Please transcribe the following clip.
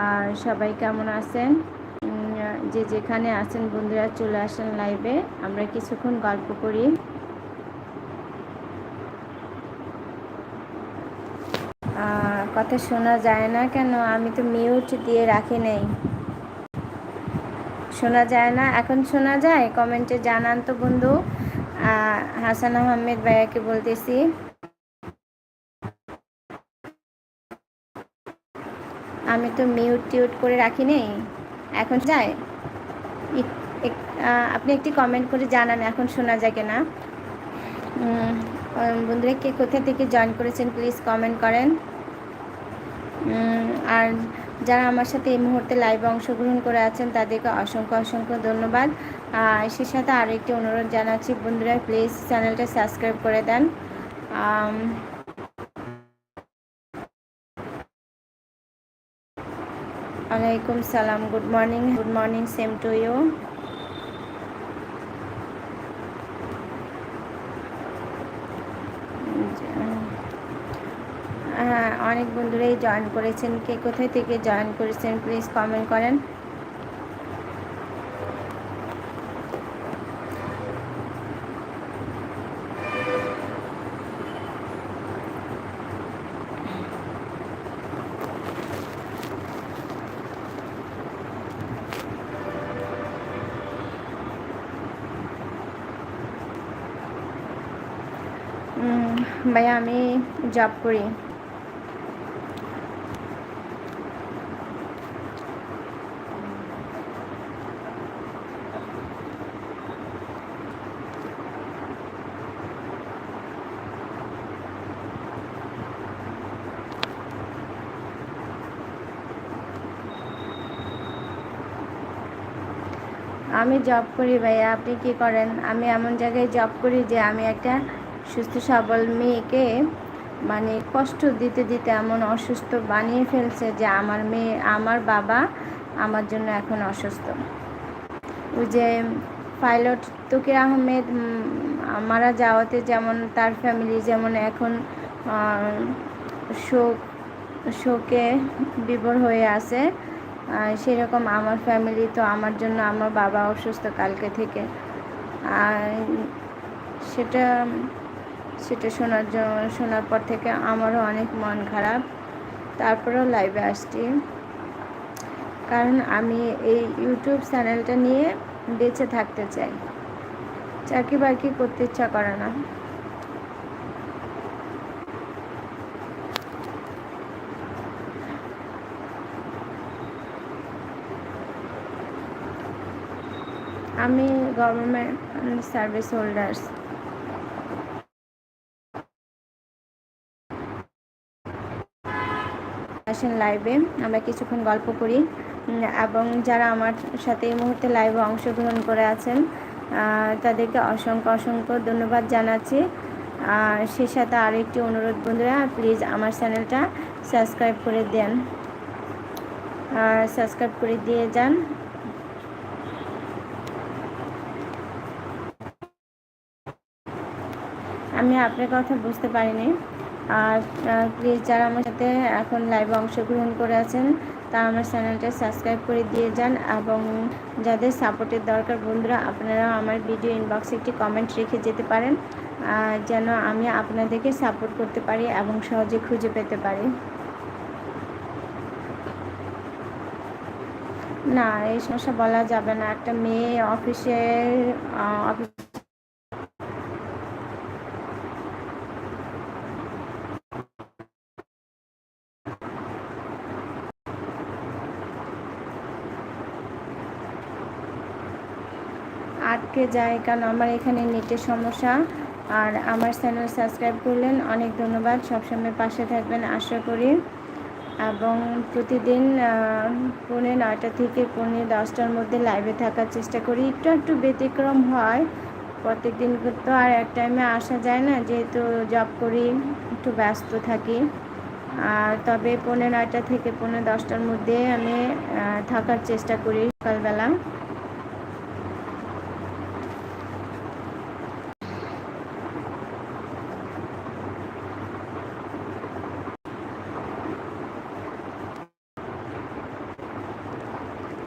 আর সবাই কেমন আছেন? যে যেখানে আছেন বন্ধুরা চলে আসেন লাইভে, আমরা কিছুক্ষণ গল্প করি। কথা শোনা যায় না কেন? আমি তো মিউট দিয়ে রাখি নাই। শোনা যায় না? এখন শোনা যায়? কমেন্টে জানান তো বন্ধু। হাসান আহমেদ ভাইয়াকে বলতেছি, আমি তো মিউট টিউট করে রাখি নেই। এখন যায়? আপনি একটি কমেন্ট করে জানান এখন শোনা যায় কিনা। বন্ধুরা কে কোথা থেকে জয়েন করেছেন প্লিজ কমেন্ট করেন। আর যারা আমার সাথে এই মুহূর্তে লাইভে অংশগ্রহণ করে আছেন তাদেরকে অসংখ্য অসংখ্য ধন্যবাদ। সে সাথে আরও একটি অনুরোধ জানাচ্ছি, বন্ধুরা প্লিজ চ্যানেলটা সাবস্ক্রাইব করে দেন। ওয়ালাইকুম সালাম, good morning, same to you. হ্যাঁ, অনেক বন্ধুরাই জয়েন করেছেন। কে কোথায় থেকে জয়েন করেছেন প্লিজ কমেন্ট করেন। ভাইয়া আমি জব করি। আমি জব করি ভাইয়া, আপনি কি করেন? আমি এমন জায়গায় জব করি যে আমি একটা সুস্থ সবল মেয়েকে মানে কষ্ট দিতে দিতে এমন অসুস্থ বানিয়ে ফেলছে যে আমার বাবা আমার জন্য এখন অসুস্থ। ওই যে পাইলট তকির আহমেদ মারা যাওয়াতে যেমন তার ফ্যামিলি যেমন এখন শোকে বিভোর হয়ে আছে, সেরকম আমার ফ্যামিলি তো আমার জন্য, আমার বাবা অসুস্থ কালকে থেকে। সেটা সেটা শোনার পর থেকে আমারও অনেক মন খারাপ। তারপরেও লাইভে আসছি কারণ আমি এই ইউটিউব চ্যানেলটা নিয়ে বেঁচে থাকতে চাই, চাকরি বাকরি করতে ইচ্ছা করে না। আমি গভর্নমেন্ট সার্ভিস হোল্ডার্স। আসেন লাইভে, আমরা কিছুক্ষণ গল্প করি। এবং যারা আমার সাথে এই মুহূর্তে লাইভে অংশগ্রহণ করে আছেন তাদেরকে অসংখ্য অসংখ্য ধন্যবাদ জানাচ্ছি। সে সাথে আরও একটি অনুরোধ, বন্ধুরা প্লিজ আমার চ্যানেলটা সাবস্ক্রাইব করে দেন, সাবস্ক্রাইব করে দিয়ে যান। আমি আপনার কথা বুঝতে পারিনি। আর প্লিজ যারা আমার সাথে এখন লাইভে অংশগ্রহণ করে আছেন তারা আমার চ্যানেলটা সাবস্ক্রাইব করে দিয়ে যান। এবং যাদের সাপোর্টের দরকার বন্ধুরা, আপনারা আমার ভিডিও ইনবক্সে একটি কমেন্ট রেখে যেতে পারেন যেন আমি আপনাদেরকে সাপোর্ট করতে পারি এবং সহজে খুঁজে পেতে পারি। না, এই সমস্যা বলা যাবে না। একটা মেয়ে অফিস আটকে যায় কারণ আমার এখানে নেটের সমস্যা। আর আমার চ্যানেল সাবস্ক্রাইব করলেন, অনেক ধন্যবাদ। সবসময় পাশে থাকবেন আশা করি। এবং প্রতিদিন 9:30 থেকে 10:30টার মধ্যে লাইভে থাকার চেষ্টা করি। একটু একটু ব্যতিক্রম হয়, প্রত্যেক দিন তো আর এক টাইমে আসা যায় না, যেহেতু জব করি একটু ব্যস্ত থাকি। তবে 9:30 থেকে 10:30টার মধ্যে আমি থাকার চেষ্টা করি সকালবেলা।